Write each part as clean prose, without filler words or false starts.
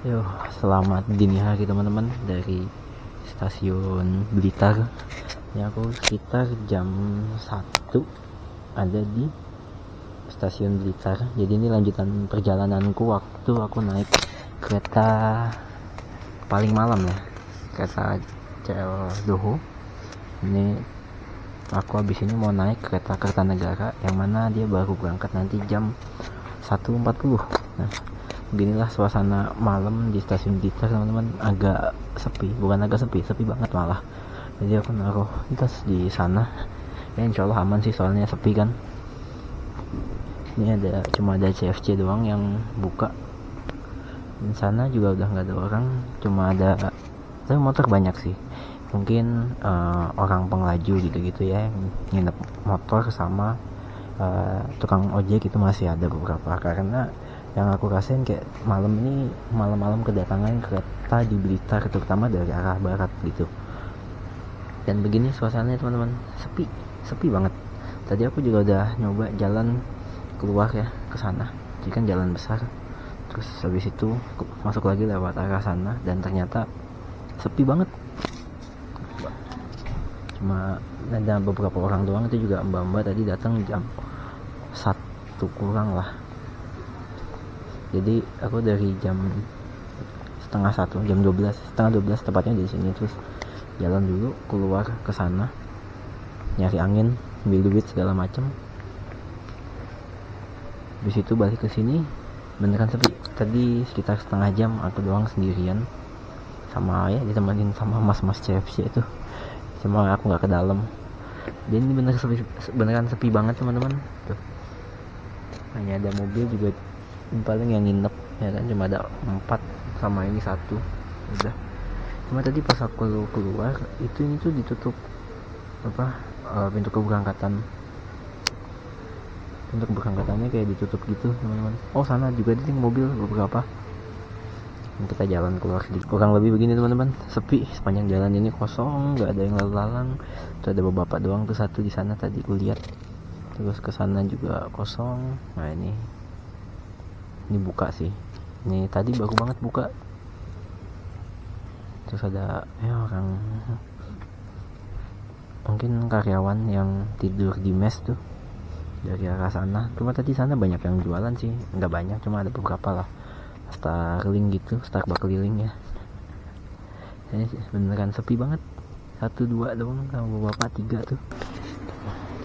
Yo, selamat dini hari teman-teman dari stasiun Blitar. Ya, aku sekitar jam 1 ada di stasiun Blitar. Jadi ini lanjutan perjalananku waktu aku naik kereta paling malam ya, kereta CL Doho. Ini aku habis ini mau naik kereta Kertanegara yang mana dia baru berangkat nanti jam 1.40. Nah, beginilah suasana malam di stasiun Blitar teman-teman. Agak sepi, bukan agak sepi, sepi banget malah. Jadi aku naruh tas di sana. Ya insya Allah aman sih, soalnya sepi kan. Ini cuma ada CFC doang yang buka. Di sana juga udah nggak ada orang, cuma ada, tapi motor banyak sih. Mungkin orang pengelaju gitu-gitu ya, yang nginep motor sama tukang ojek itu masih ada beberapa, karena yang aku rasain kayak malam-malam kedatangan kereta di Blitar, terutama dari arah barat gitu. Dan begini suasananya teman-teman, sepi banget. Tadi aku juga udah nyoba jalan keluar ya ke sana, jadi kan jalan besar, terus habis itu masuk lagi lewat arah sana, dan ternyata sepi banget. Cuma ada beberapa orang doang, itu juga mbak-mbak tadi datang jam 1 kurang lah. Jadi aku dari jam setengah 1, jam 12, setengah 12 tepatnya di sini, terus jalan dulu keluar ke sana nyari angin, ambil duit segala macem. Habis itu balik ke sini beneran sepi. Tadi sekitar setengah jam aku doang sendirian, sama ya ditemenin sama mas-mas CFC itu, cuma aku nggak ke dalam. Dan ini beneran sepi banget teman-teman. Tuh, hanya ada mobil juga paling yang nginep ya kan, cuma ada 4 sama ini 1 udah. Cuma tadi pas aku keluar ini tuh ditutup pintu keberangkatannya kayak ditutup gitu teman-teman. Oh, sana juga ada mobil beberapa. Kita jalan keluar sedikit, kurang lebih begini teman-teman. Sepi, sepanjang jalan ini kosong, nggak ada yang lalu-lalang. Tuh ada bapak doang tuh, satu di sana tadi ku lihat. Terus ke sana juga kosong. Nah ini buka sih, ini tadi baru banget buka. Terus ada ya orang, mungkin karyawan yang tidur di mes tuh dari arah sana. Cuma tadi sana banyak yang jualan sih, nggak banyak, cuma ada beberapa lah. Starling gitu, Starbucks keliling ya. Ini beneran sepi banget. 1-2 doang sama bapak 3 tuh.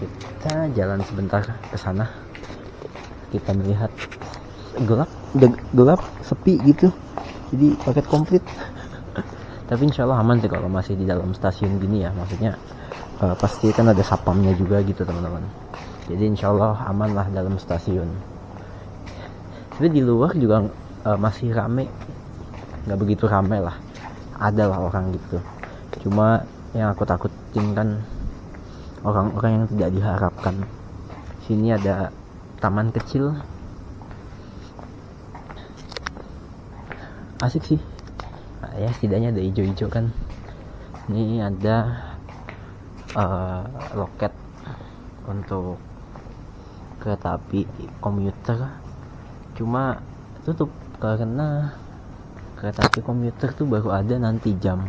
Kita jalan sebentar ke sana. Kita melihat gelap, sepi gitu. Jadi paket komplit. Tapi insya Allah aman sih kalau masih di dalam stasiun gini ya. Maksudnya pasti kan ada sapamnya juga gitu teman-teman. Jadi insya Allah aman lah dalam stasiun. Tapi di luar juga masih rame, nggak begitu rame lah. Ada lah orang gitu. Cuma yang aku takutin kan orang-orang yang tidak diharapkan. Sini ada taman kecil, asik sih. Nah, ya setidaknya ada hijau-hijau kan. Ini ada loket untuk kereta api komuter, cuma tutup karena kereta api komuter tuh baru ada nanti jam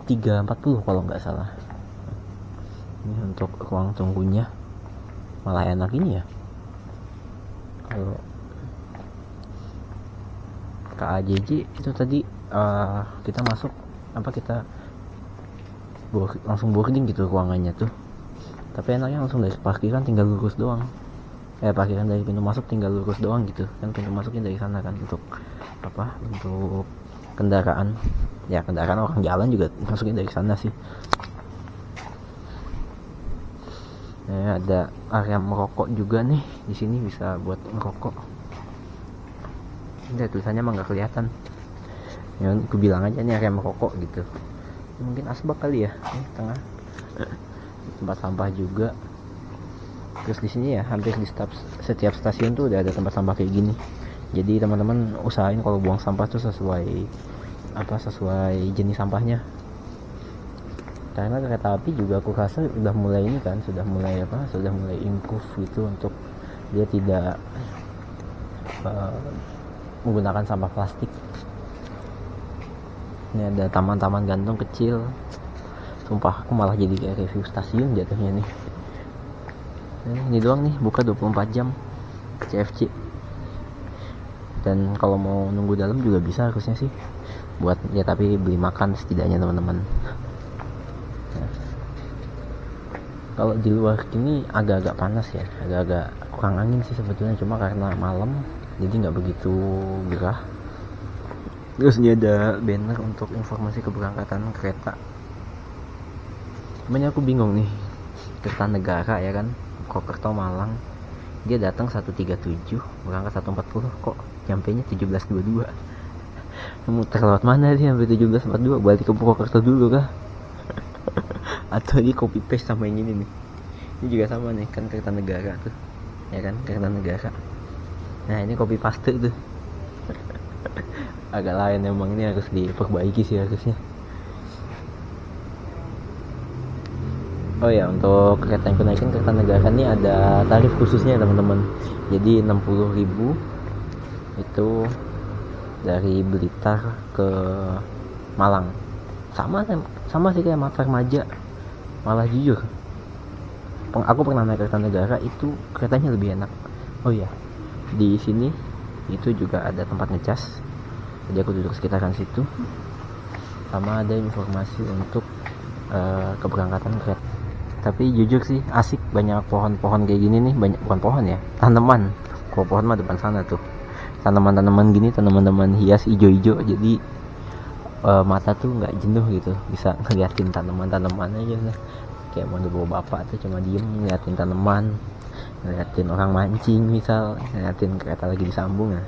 3.40 kalau nggak salah. Ini untuk ruang tunggunya malah enak ini ya. Kalau KAJJ itu tadi kita masuk kita langsung boarding gitu ruangannya tuh. Tapi enaknya langsung dari parkiran tinggal lurus doang. Parkiran dari pintu masuk tinggal lurus doang gitu kan, pintu masuknya dari sana kan. Untuk untuk kendaraan orang jalan juga masuknya dari sana sih. Ada area merokok juga nih di sini, bisa buat merokok. Ini tulisannya emang nggak kelihatan ya, aku bilang aja nih area merokok gitu. Mungkin asbak kali ya, ini tengah tempat sampah juga. Terus di sini ya hampir di setiap stasiun tuh udah ada tempat sampah kayak gini. Jadi teman-teman usahain kalau buang sampah tuh sesuai jenis sampahnya. Karena kereta api juga aku rasa sudah mulai improve gitu, untuk dia tidak menggunakan sampah plastik. Ini ada taman-taman gantung kecil. Sumpah aku malah jadi kayak review stasiun jatuhnya nih. Ini doang nih, buka 24 jam CFC. Dan kalau mau nunggu dalam juga bisa harusnya sih, buat ya, tapi beli makan setidaknya teman-teman. Nah, kalau di luar ini agak-agak panas ya, agak-agak kurang angin sih sebetulnya, cuma karena malam jadi nggak begitu gerah. Terus ini ada banner untuk informasi keberangkatan kereta. Cuman aku bingung nih, Kertanegara ya kan, Purwokerto Malang, dia datang 1.37, berangkat 1.40, kok nyampainya 17.22. Muter lewat mana dia sampai 17.42? Balik ke Purwokerto dulu kah? Atau dia copy paste sama yang ini nih? Ini juga sama nih kan, Kertanegara tuh, ya kan, Kertanegara. Nah ini copy paste tuh. Agak lain emang, ini harus diperbaiki sih harusnya. Oh ya, untuk kereta yang kunaikin Kertanegara ini ada tarif khususnya teman-teman. Jadi 60.000 itu dari Blitar ke Malang. Sama sih kayak Matar Maja. Malah jujur, aku pernah naik Kertanegara, itu keretanya lebih enak. Oh iya, di sini itu juga ada tempat ngecas. Jadi aku duduk sekitaran situ. Sama ada informasi untuk keberangkatan kereta. Tapi jujur sih asik, banyak pohon-pohon kayak gini nih, banyak bukan pohon ya, tanaman. Kalau pohon mah depan sana tuh, tanaman-tanaman gini, tanaman-tanaman hias ijo-ijo, jadi mata tuh nggak jenuh gitu, bisa ngeliatin tanaman-tanaman aja lah. Kayak mau bawa bapak tuh cuma diem ngeliatin tanaman, ngeliatin orang mancing misal, ngeliatin kereta lagi disambung. Nah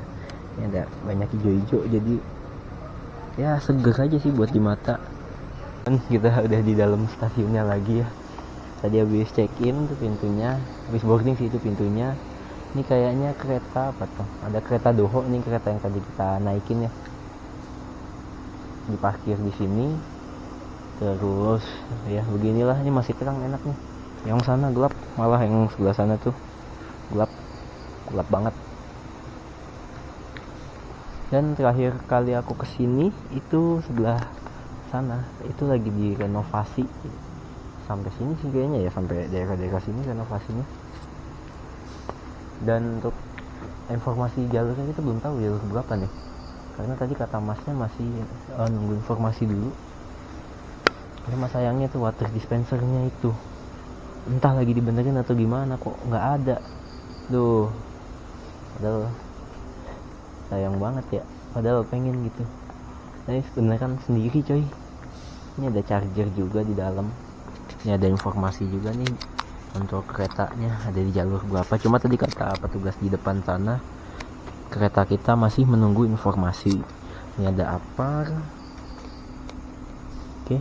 ini ada banyak ijo-ijo, jadi ya seger aja sih buat di mata. Dan kita udah di dalam stasiunnya lagi ya. Tadi habis check in tuh pintunya, habis boarding sih itu pintunya. Ini kayaknya kereta apa tuh? Ada kereta Doho nih, kereta yang tadi kita naikin ya. Diparkir di sini. Terus ya beginilah, ini masih terang enak nih. Yang sana gelap, malah yang sebelah sana tuh gelap banget. Dan terakhir kali aku kesini itu sebelah sana, itu lagi direnovasi. Sampai sini sih kayaknya ya, sampai daerah-daerah sini renovasinya. Dan untuk informasi jalurnya kita belum tahu jalur berapa nih, karena tadi kata masnya masih nunggu informasi dulu. Cuma sayangnya tuh water dispensernya itu entah lagi dibenerin atau gimana, kok nggak ada tuh. Padahal sayang banget ya, padahal pengen gitu. Nah ini beneran sendiri coy. Ini ada charger juga di dalam. Ini ada informasi juga nih untuk keretanya, ada di jalur berapa. Cuma tadi kata petugas di depan sana, kereta kita masih menunggu informasi. Ini ada apa? Oke.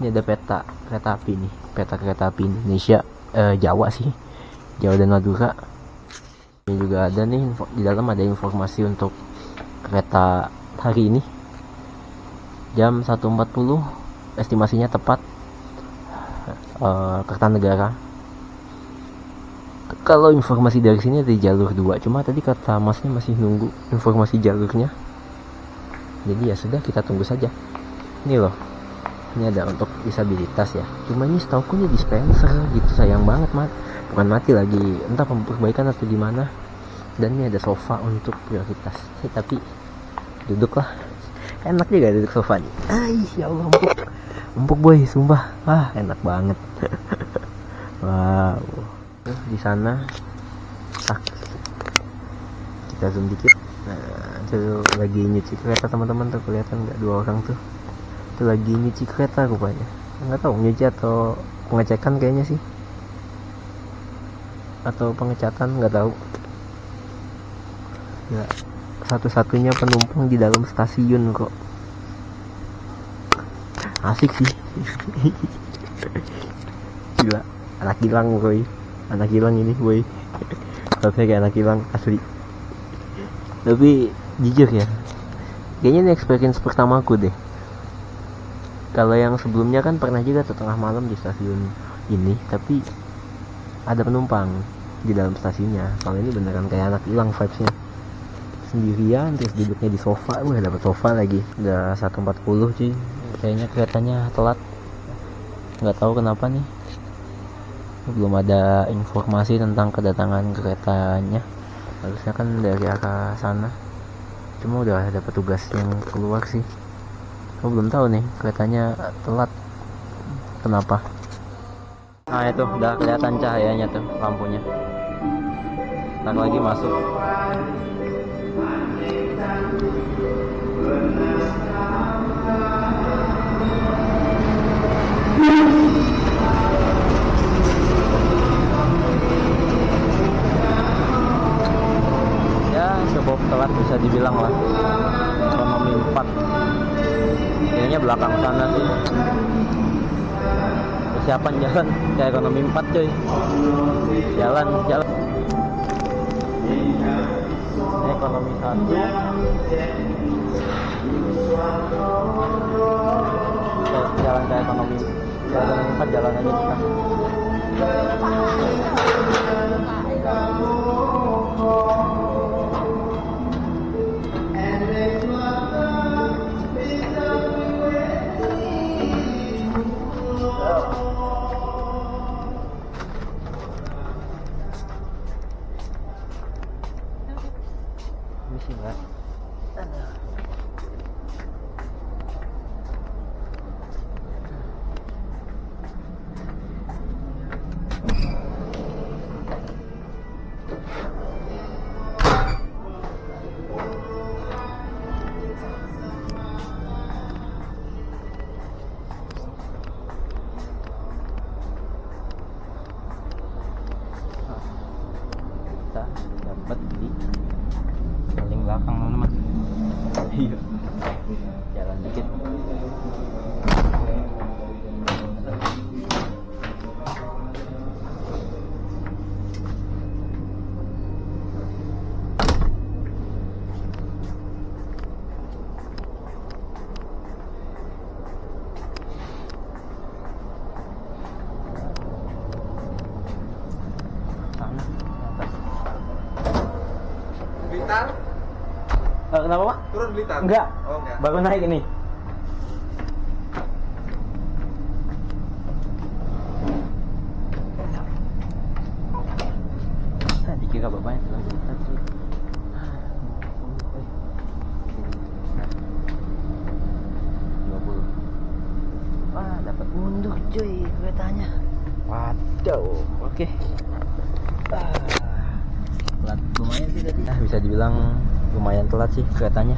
Ini ada peta kereta api nih, peta kereta api Indonesia, Jawa sih, Jawa dan Madura. Ini juga ada nih di dalam, ada informasi untuk kereta hari ini jam 1.40, estimasinya tepat. Kertanegara. Kalau informasi dari sini ada di jalur 2, cuma tadi kata masnya masih nunggu informasi jalurnya. Jadi ya sudah, kita tunggu saja. Ini loh, ini ada untuk disabilitas ya. Cuma ini setauku ini dispenser gitu, sayang banget bukan mati lagi, entah perbaikan atau gimana. Dan ini ada sofa untuk prioritas. Tapi duduklah, enak juga duduk sofa nih. Ya Allah, empuk boy, sumpah, enak banget. Wow. Di sana kita zoom dikit. Nah, itu lagi nyuci kereta teman-teman, tuh kelihatan nggak, 2 orang tuh itu lagi nyuci kereta rupanya. Nggak tahu nyuci atau pengecekan kayaknya sih, atau pengecatan, nggak tahu ya. Satu-satunya penumpang di dalam stasiun kok. Asik sih. Gila, anak hilang boy, anak hilang ini boy. Tapi kayak anak hilang asli. Tapi jujur ya, kayaknya ini experience pertamaku deh. Kalau yang sebelumnya kan pernah juga tuh tengah malam di stasiun ini, tapi ada penumpang di dalam stasiunnya. Kalau ini beneran kayak anak hilang vibesnya. sendirian, terus duduknya di sofa. Wah, dapat sofa lagi. Udah 1.40 cuy. Kayaknya keretanya telat. Nggak tahu kenapa nih. Belum ada informasi tentang kedatangan keretanya. Harusnya kan dari arah sana. Cuma udah ada petugas yang keluar sih. Aku belum tahu nih keretanya telat. Kenapa? Nah itu udah kelihatan cahayanya tuh lampunya. Ntar lagi masuk. Ya cukup telat bisa dibilang lah. Ekonomi 4. Kayaknya belakang sana sih. Persiapan jalan ke ekonomi 4 coy. Jalan. Ini ekonomi 1. Jalan ke ekonomi 4, jalan aja kita. Misi mbak. Kita dapat di paling belakang teman-teman. Iya. Jalan dikit. Sana, atas. Blitar? Kenapa Pak? Turun Blitar? Enggak. Oh, enggak. Baru naik ini. Dikira bapaknya telah Blitar sih. Wah, dapat mundur cuy keretanya. Waduh, oke. Telat lumayan sih tadi. Bisa dibilang lumayan telat sih keretanya.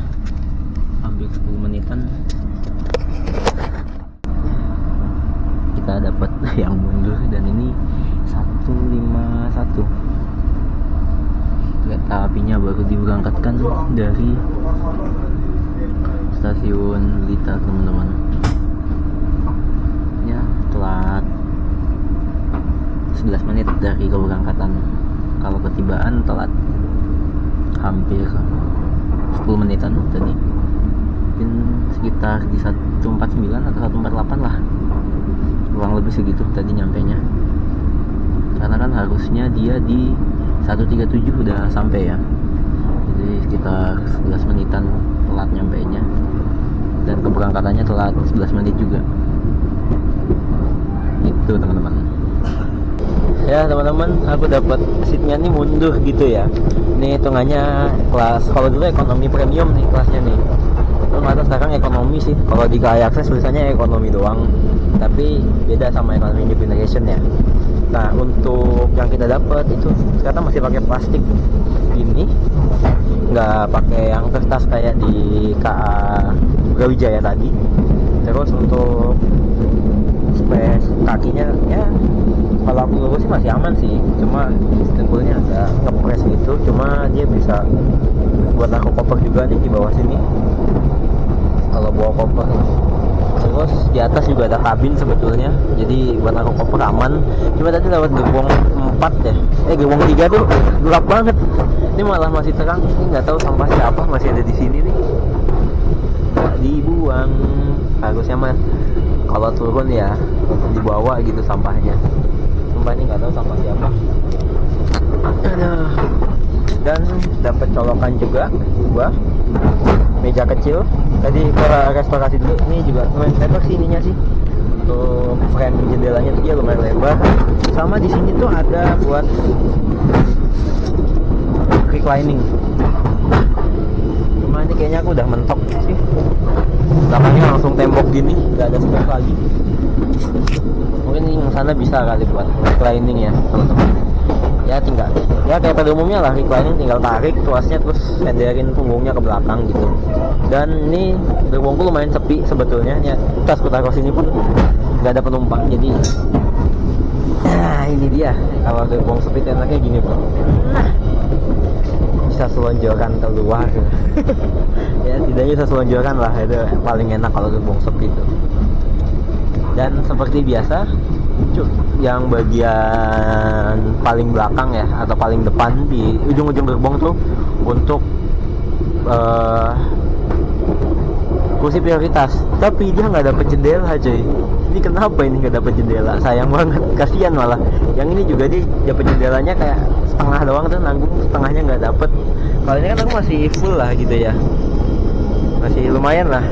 Hampir 10 menitan. Kita dapat yang mundur dan ini 151. Kereta apinya baru diberangkatkan dari stasiun Blitar teman-teman. Ya, telat 11 menit dari keberangkatan. Kalau ketibaan telat hampir 10 menitan tadi. Mungkin sekitar di 149 atau 148 lah. Kurang lebih segitu tadi nyampainya. Karena kan harusnya dia di 137 udah sampai ya. Jadi sekitar 11 menitan telat nyampainya. Dan keberangkatannya telat 11 menit juga. Itu teman-teman. Ya teman-teman, aku dapat seatnya nih mundur gitu ya. Ini hitungannya kelas, kalau dulu ekonomi premium nih kelasnya nih. Ternyata sekarang ekonomi sih. Kalau di KAI Akses biasanya ekonomi doang, tapi beda sama ekonomi New Generation ya. Nah untuk yang kita dapat itu ternyata masih pakai plastik ini, nggak pakai yang kertas kayak di KA Brawijaya tadi. Terus untuk space kakinya ya, kalau aku lurus sih masih aman sih, cuma dengkulnya agak ngepres gitu. Cuma dia bisa buat aku koper juga nih di bawah sini kalau bawa koper. Terus di atas juga ada kabin sebetulnya, jadi buat aku koper aman. Cuma tadi lewat gerbong 4 ya, gerbong 3 tuh gelap banget. Ini malah masih terang. Ini nggak tahu sampah siapa masih ada di sini nih, nggak dibuang. Harusnya mah kalau turun ya dibawa gitu sampahnya. Sumpah ini nggak tahu sampah siapa. Dan dapat colokan juga 2, meja kecil. Tadi ke restorasi dulu. Ini juga lumayan lebar sih ininya sih. Untuk frame jendelanya tuh dia lumayan lebar. Sama di sini tuh ada buat reclining. Cuma ini kayaknya aku udah mentok sih. Belakangnya langsung tembok gini, nggak ada step lagi. Mungkin yang sana bisa kali buat reclining ya teman-teman. Ya tinggal, ya kayak pada umumnya lah reclining, tinggal tarik tuasnya terus senderin punggungnya ke belakang gitu. Dan ini gerbongku lumayan sepi sebetulnya. Ya pas aku taruh sini pun nggak ada penumpang, jadi nah ini dia kalau gerbong sepi enaknya gini bro. Nah, bisa selonjoran keluar. Ya tidaknya bisa selonjoran lah, itu paling enak kalau gerbong sepi itu. Dan seperti biasa yang bagian paling belakang ya atau paling depan di ujung-ujung gerbong tuh untuk kursi prioritas, tapi dia nggak dapet jendela cuy. Ini kenapa ini nggak dapet jendela? Sayang banget, kasihan malah. Yang ini juga dia dapet jendelanya kayak setengah doang tuh, nanggung setengahnya nggak dapet. Kalau ini kan aku masih full lah gitu ya, masih lumayan lah.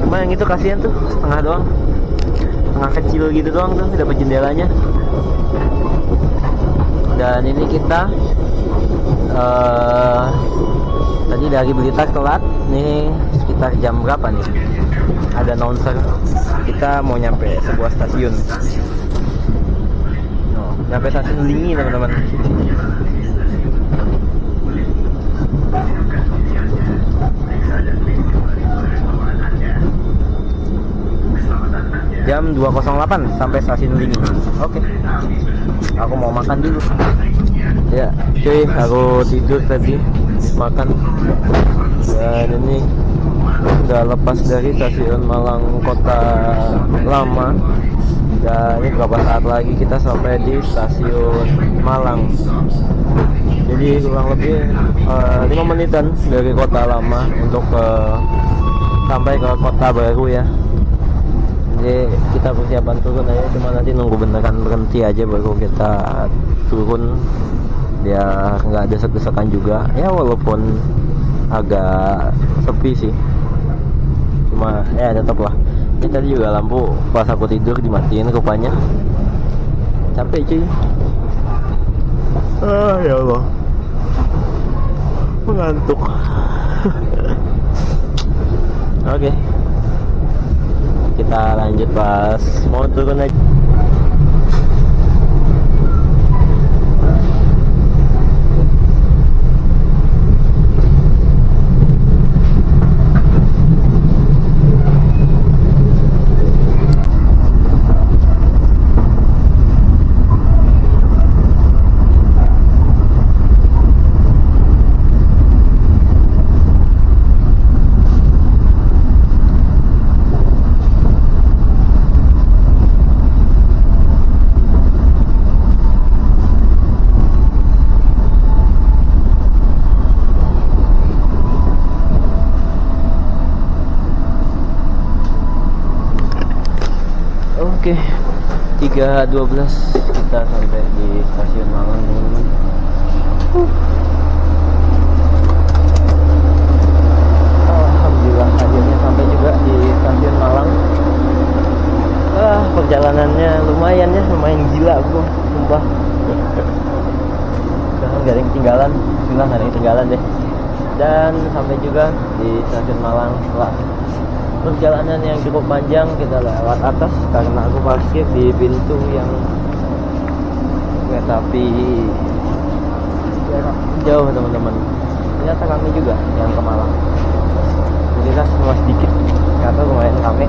Cuma yang itu kasihan tuh setengah doang, setengah kecil gitu doang tuh dapat jendelanya. Dan ini kita tadi dari Blitar telat nih, sekitar jam berapa nih? Ada announcer kita mau nyampe sebuah stasiun. Nyampe stasiun Lingi teman-teman. Jam 2.08 sampai stasiun Lingi. Oke. Aku mau makan dulu. Ya, cuy, aku tidur tadi, makan. Dan ini udah lepas dari stasiun Malang Kota Lama. Dan ini beberapa saat lagi kita sampai di stasiun Malang. Jadi kurang lebih 5 menitan dari Kota Lama untuk sampai ke Kota Baru ya. Jadi kita persiapan turun aja, cuma nanti nunggu beneran berhenti aja baru kita turun. Dia nggak ada desek-desekan juga ya, walaupun agak sepi sih, cuma ya tetap lah. Ini tadi juga lampu pas aku tidur dimatiin rupanya. Capek cuy. Ya Allah, mengantuk. Oke, kita lanjut pas mau turun aja. Oke, 3.12 kita sampai di stasiun Malang. Alhamdulillah akhirnya sampai juga di stasiun Malang. Perjalanannya lumayan ya, lumayan gila bro, sumpah. Gak ada yang ketinggalan, bismillah gak ada yang ketinggalan deh. Dan sampai juga di stasiun Malang setelah perjalanan yang cukup panjang. Kita lewat atas karena aku parkir di pintu yang kereta api jarak jauh teman-teman. Ternyata kami juga yang ke Malang. Jadi cuma sedikit, ternyata lumayan rame.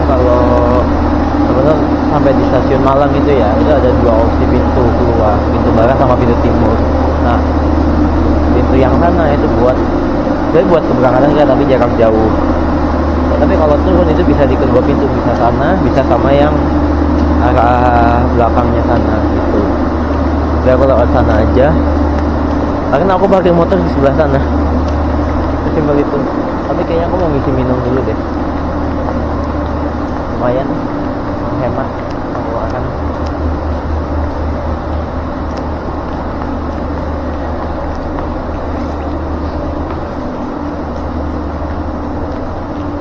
kalau teman-teman sampai di stasiun Malang itu ya, itu ada dua opsi pintu keluar, pintu barat sama pintu timur. Nah, pintu yang sana itu buat keberangkatan kita tapi jarak jauh. Nah, tapi kalau turun itu bisa di kedua pintu, bisa sana, bisa sama yang arah belakangnya sana gitu. Jadi aku lewat sana aja, karena aku parkir motor di sebelah sana. Simpel itu. Tapi kayaknya aku mau ngisi minum dulu deh. Lumayan hemat pengeluaran.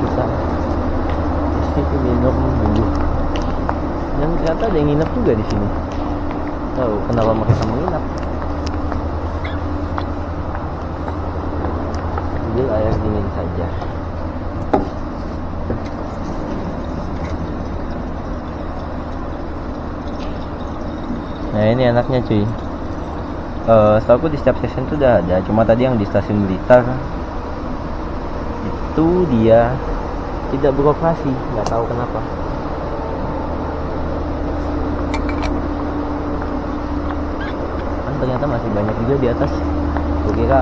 Bisa isi minum dulu. Dan ternyata ada yang nginep juga di sini. Tahu kenapa mereka menginap? Ambil air dingin saja. Nah ini enaknya cuy. Setahu aku di setiap stasiun itu udah ada. Cuma tadi yang di stasiun Blitar itu dia tidak beroperasi, nggak tahu kenapa. Kan ternyata masih banyak juga di atas. Gue kira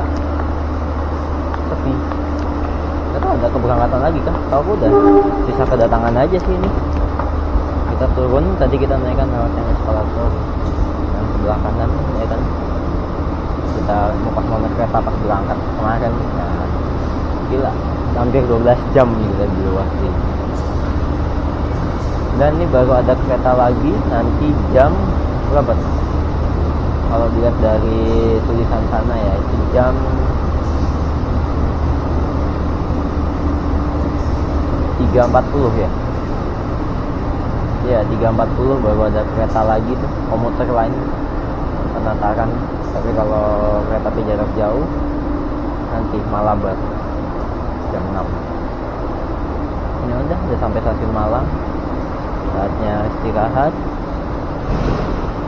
sepi. Nggak tahu ada keberangkatan lagi kan? Tahu aku udah sisa kedatangan aja sih ini. Kita turun, tadi kita naikkan lewat yang eskalator yang sebelah kanan ya kan. Kita mau naik kereta pas berangkat kemarin. Nah, gila, hampir 12 jam nih kita di luar sini. Dan ini baru ada kereta lagi nanti jam berapa tuh? Kalau dilihat dari tulisan sana ya, itu jam 3.40 ya. Ya 3.40 baru ada kereta lagi tuh, komuter lain Penataran. Tapi kalau kereta api jarak jauh nanti Malabar jam 6. Ini udah sampai stasiun Malang, saatnya istirahat.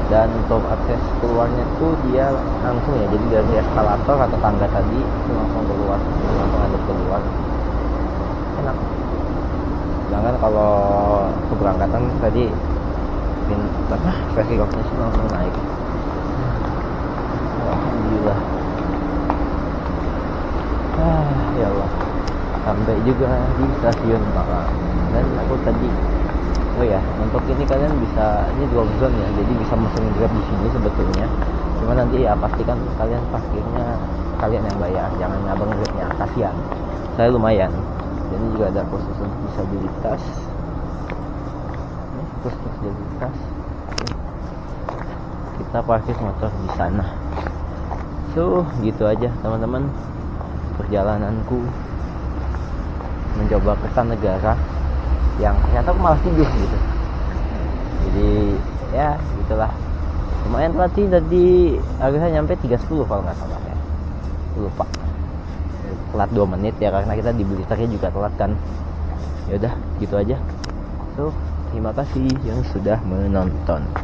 Dan untuk akses keluarnya tuh dia langsung ya, jadi dari eskalator atau tangga tadi itu langsung keluar, langsung ada keluar, enak. Sedangkan kalau keberangkatan tadi versi recognition langsung naik. Alhamdulillah. Ya Allah, sampai juga di stasiun Malang. Dan aku tadi, oh ya, untuk ini kalian bisa, ini drop zone ya, jadi bisa mesen Grab di sini sebetulnya. Cuma nanti ya pastikan kalian parkirnya kalian yang bayar, jangan ngabang Grabnya, kasihan. Saya lumayan. Jadi juga ada khusus untuk disabilitas. Ini khusus disabilitas. Kita parkir motor di sana. So, gitu aja teman-teman perjalananku mencoba Kertanegara yang ternyata aku malah tidur gitu. Jadi ya gitulah, lumayan telat sih, tadi harusnya nyampe 3.10 kalau nggak salah ya, lupa, telat 2 menit ya karena kita di Blitarnya juga telat kan. Ya udah gitu aja. So terima kasih yang sudah menonton.